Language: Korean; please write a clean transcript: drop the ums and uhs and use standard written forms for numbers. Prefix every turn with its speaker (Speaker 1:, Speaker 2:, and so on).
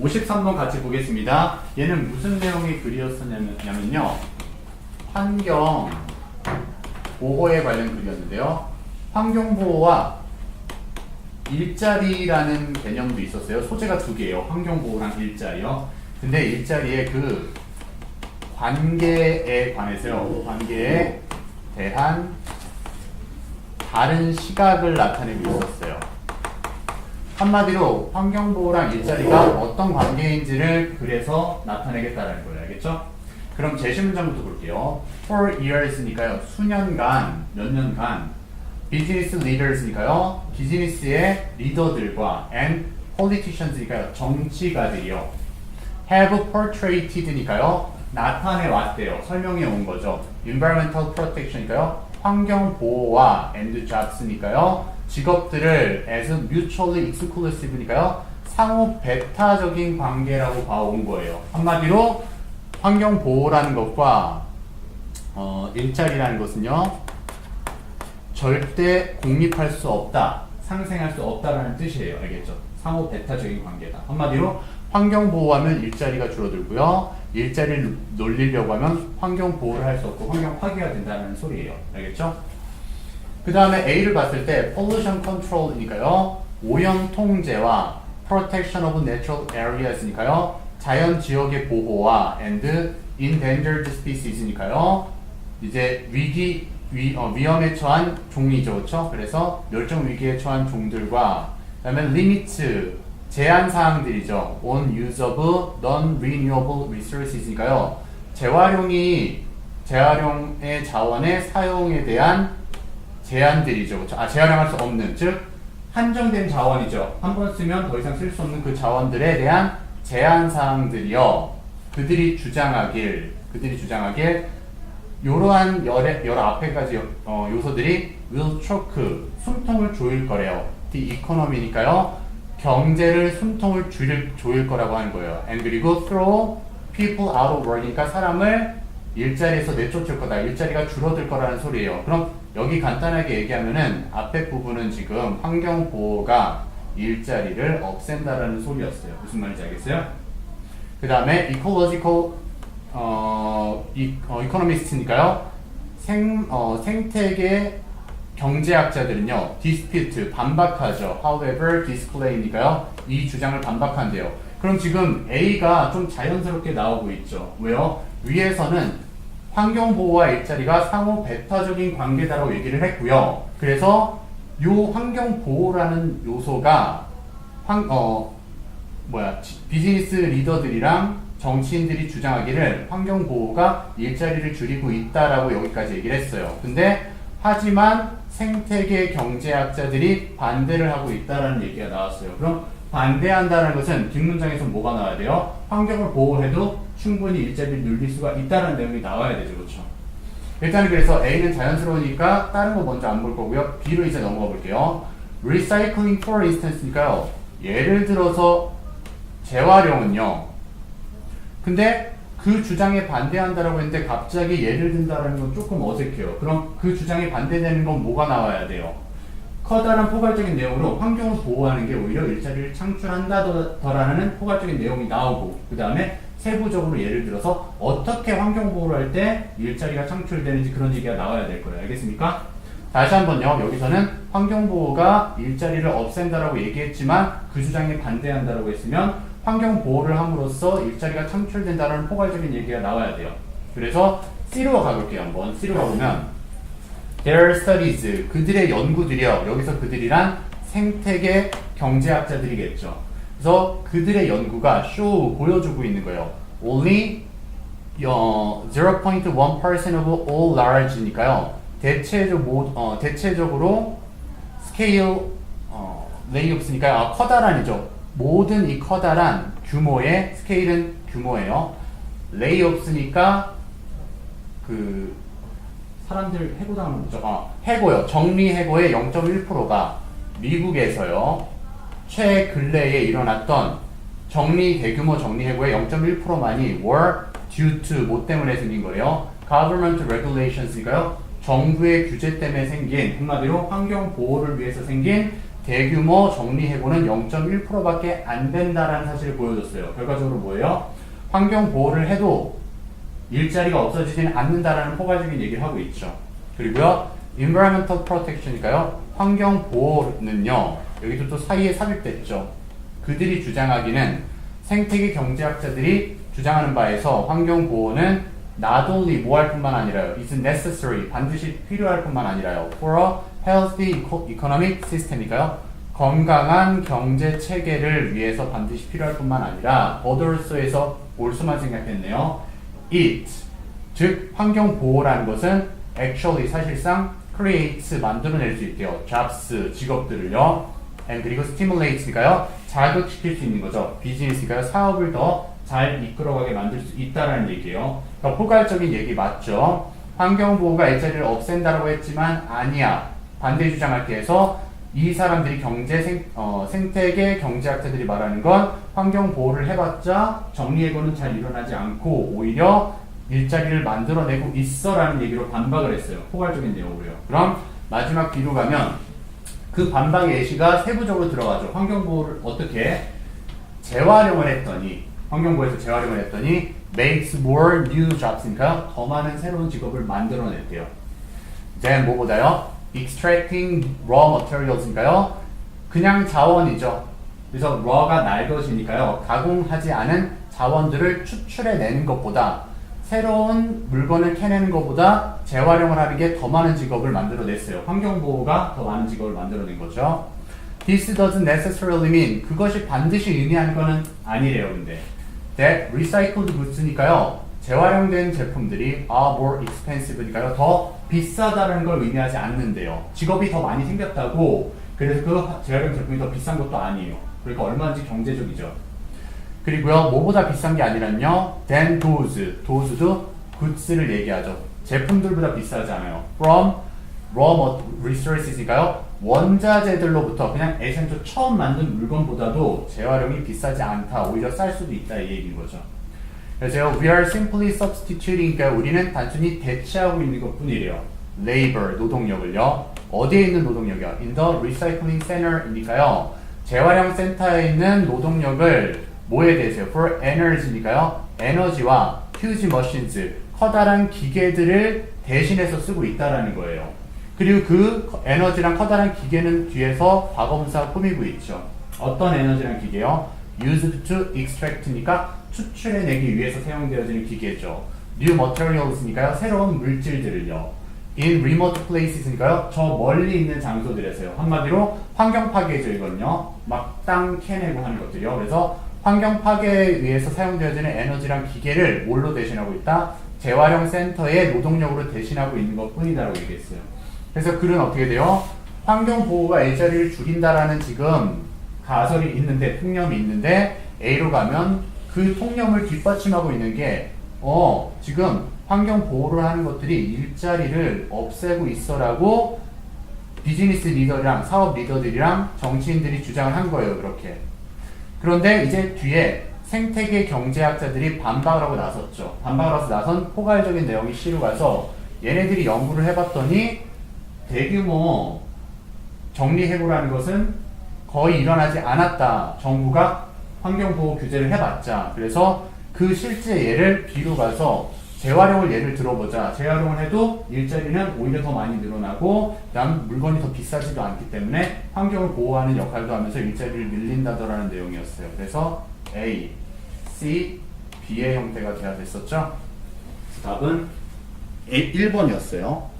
Speaker 1: 53번 같이 보겠습니다. 얘는 무슨 내용이 글이었었냐면요. 환경 보호에 관련 글이었는데요. 환경 보호와 일자리라는 개념도 있었어요. 소재가 두 개예요. 환경 보호랑 일자리요. 근데 일자리의 그 관계에 관해서요. 관계에 대한 다른 시각을 나타내고 있었어요. 한마디로 환경보호랑 일자리가 어떤 관계인지를 그래서 나타내겠다라는 거예요. 알겠죠? 그럼 제시 문장부터 볼게요. For years니까요. 수년간, 몇 년간 Business leaders니까요. 비즈니스의 리더들과 and politicians니까요. 정치가들이요. have portraited니까요. 나타내 왔대요. 설명해 온 거죠. Environmental protection니까요. 환경 보호와 and jobs니까요. 직업들을 as mutually exclusive니까요. 상호 배타적인 관계라고 봐온 거예요. 한마디로 환경 보호라는 것과 일자리라는 것은요. 절대 공립할 수 없다. 상생할 수 없다라는 뜻이에요. 알겠죠? 상호 배타적인 관계다. 한마디로 환경 보호하면 일자리가 줄어들고요. 일자리를 놀리려고 하면 환경 보호를 할 수 없고 환경 파괴가 된다는 소리예요. 알겠죠? 그 다음에 A를 봤을 때 pollution control이니까요. 오염 통제와 protection of natural areas니까요. 자연 지역의 보호와 and endangered species니까요. 이제 위험에 처한 종이죠. 그렇죠? 그래서 멸종 위기에 처한 종들과 그 다음에 limits 제한 사항들이죠. on use of non-renewable resources니까요. 재활용의 자원의 사용에 대한 제한들이죠. 그렇죠? 재활용할 수 없는, 즉 한정된 자원이죠. 한 번 쓰면 더 이상 쓸 수 없는 그 자원들에 대한 제한 사항들이요. 그들이 주장하길 이러한 여러 앞에 가지 요소들이 will choke 숨통을 조일 거래요. the economy니까요. 경제를 숨통을 조일 거라고 하는 거예요. and 그리고 throw people out of work니까 사람을 일자리에서 내쫓을 거다. 일자리가 줄어들 거라는 소리예요. 그럼 여기 간단하게 얘기하면은 앞에 부분은 지금 환경 보호가 일자리를 없앤다라는 소리였어요. 무슨 말인지 알겠어요? 그 다음에 ecological economist니까요. 생태계 경제학자들은요, dispute 반박하죠. However, display니까요. 이 주장을 반박한대요. 그럼 지금 A가 좀 자연스럽게 나오고 있죠. 왜요? 위에서는 환경보호와 일자리가 상호 배타적인 관계다라고 얘기를 했고요. 그래서 요 환경보호라는 요소가 비즈니스 리더들이랑 정치인들이 주장하기를 환경보호가 일자리를 줄이고 있다라고 여기까지 얘기를 했어요. 근데 하지만 생태계 경제학자들이 반대를 하고 있다라는 얘기가 나왔어요. 그럼 반대한다는 것은 뒷문장에서 뭐가 나와야 돼요? 환경을 보호해도 충분히 일자리를 늘릴 수가 있다는 내용이 나와야 되죠. 그렇죠? 일단 그래서 A는 자연스러우니까 다른 거 먼저 안 볼 거고요. B로 이제 넘어가 볼게요. Recycling for instance니까요. 예를 들어서 재활용은요. 근데 그 주장에 반대한다라고 했는데 갑자기 예를 든다는 건 조금 어색해요. 그럼 그 주장에 반대되는 건 뭐가 나와야 돼요? 커다란 포괄적인 내용으로 환경을 보호하는 게 오히려 일자리를 창출한다더라는 포괄적인 내용이 나오고 그 다음에 세부적으로 예를 들어서 어떻게 환경 보호를 할 때 일자리가 창출되는지 그런 얘기가 나와야 될 거예요. 알겠습니까? 다시 한번요. 여기서는 환경 보호가 일자리를 없앤다라고 얘기했지만 그 주장에 반대한다라고 했으면 환경 보호를 함으로써 일자리가 창출된다는 포괄적인 얘기가 나와야 돼요. 그래서 C로 가볼게요. 한번 C로 가보면 Their studies, 그들의 연구들이요. 여기서 그들이란 생태계 경제학자들이겠죠. 그래서 그들의 연구가 show, 보여주고 있는 거예요. Only 0.1% of all large니까요. 대체적으로 scale layups니까요. 커다란이죠. 모든 이 커다란 규모의 스케일은 규모예요. layups니까 그 사람들 해고당하는 거죠. 해고요. 정리해고의 0.1%가 미국에서요. 최근래에 일어났던 대규모 정리해고의 0.1%만이 were due to 뭐 때문에 생긴 거예요? government regulations니까요. 정부의 규제 때문에 생긴 한마디로 환경 보호를 위해서 생긴 대규모 정리해고는 0.1%밖에 안 된다라는 사실을 보여줬어요. 결과적으로 뭐예요? 환경 보호를 해도 일자리가 없어지지는 않는다라는 포괄적인 얘기를 하고 있죠. 그리고요, environmental protection이니까요, 환경 보호는요, 여기도 또 사이에 삽입됐죠. 그들이 주장하기는 생태계 경제학자들이 주장하는 바에서 환경 보호는 not only 뭐 할 뿐만 아니라요, is necessary 반드시 필요할 뿐만 아니라요, for a healthy economic system이니까요, 건강한 경제 체계를 위해서 반드시 필요할 뿐만 아니라 otherso에서 올수만 생각했네요. it 즉 환경 보호라는 것은 actually 사실상 creates 만들어낼 수 있대요. jobs 직업들을요. and 그리고 stimulate니까요 자극시킬 수 있는 거죠. 비즈니스니까요 사업을 더 잘 이끌어가게 만들 수 있다라는 얘기예요. 그러니까 포괄적인 얘기 맞죠? 환경 보호가 일자리를 없앤다라고 했지만 아니야. 반대 주장할게 해서 이 사람들이 생태계 경제학자들이 말하는 건 환경 보호를 해봤자 정리해고는 잘 일어나지 않고 오히려 일자리를 만들어내고 있어라는 얘기로 반박을 했어요. 포괄적인 내용으로요. 그럼 마지막 뒤로 가면 그 반박의 예시가 세부적으로 들어가죠. 환경 보호를 어떻게 재활용을 했더니 환경부에서 재활용을 했더니 makes more new jobs니까요. 더 많은 새로운 직업을 만들어냈대요. then 뭐보다요? extracting raw materials니까요. 그냥 자원이죠. 그래서 raw가 날 것이니까요. 가공하지 않은 자원들을 추출해내는 것보다 새로운 물건을 캐내는 것보다 재활용을 하는 게 더 많은 직업을 만들어냈어요. 환경보호가 더 많은 직업을 만들어낸 거죠. This doesn't necessarily mean 그것이 반드시 의미하는 거는 아니래요. 근데 that recycled goods니까요. 재활용된 제품들이 are more expensive니까요. 더 비싸다는 걸 의미하지 않는데요. 직업이 더 많이 생겼다고 그래서 그 재활용 제품이 더 비싼 것도 아니에요. 그러니까 얼마든지 경제적이죠. 그리고요. 뭐보다 비싼 게 아니란요. than those도 goods를 얘기하죠. 제품들보다 비싸지 않아요. from raw resources니까요. 원자재들로부터 그냥 애초에 처음 만든 물건보다도 재활용이 비싸지 않다. 오히려 쌀 수도 있다 이 얘기인 거죠. 그래서 we are simply substituting 그러니까 우리는 단순히 대체하고 있는 것 뿐이래요. labor 노동력을요. 어디에 있는 노동력이요? in the recycling center이니까요. 재활용 센터에 있는 노동력을 뭐에 대해서요? for energy니까요. 에너지와 huge machines 커다란 기계들을 대신해서 쓰고 있다라는 거예요. 그리고 그 에너지랑 커다란 기계는 뒤에서 과거분사 꾸미고 있죠. 어떤 에너지랑 기계요? used to extract니까 추출해내기 위해서 사용되어지는 기계죠. new materials니까요. 새로운 물질들을요. in remote places니까요. 저 멀리 있는 장소들에서요. 한마디로 환경 파괴죠. 이건요. 막 땅 캐내고 하는 것들이요. 그래서 환경 파괴에 의해서 사용되어지는 에너지랑 기계를 뭘로 대신하고 있다? 재활용 센터의 노동력으로 대신하고 있는 것 뿐이다라고 얘기했어요. 그래서 글은 어떻게 돼요? 환경 보호가 일자리를 줄인다라는 지금 가설이 있는데, 통념이 있는데, A로 가면 그 통념을 뒷받침하고 있는 게, 지금 환경 보호를 하는 것들이 일자리를 없애고 있어라고 비즈니스 리더랑 사업 리더들이랑 정치인들이 주장을 한 거예요, 그렇게. 그런데 이제 뒤에 생태계 경제학자들이 반박을 하고 나섰죠. 반박을 하고 나선 포괄적인 내용이 C로 가서 얘네들이 연구를 해봤더니 대규모 정리해고라는 것은 거의 일어나지 않았다. 정부가 환경보호 규제를 해봤자. 그래서 그 실제 예를 B로 가서 재활용을 예를 들어보자. 재활용을 해도 일자리는 오히려 더 많이 늘어나고 그다음 물건이 더 비싸지도 않기 때문에 환경을 보호하는 역할도 하면서 일자리를 늘린다더라는 내용이었어요. 그래서 A, C, B의 형태가 돼야 됐었죠. 답은 1번이었어요.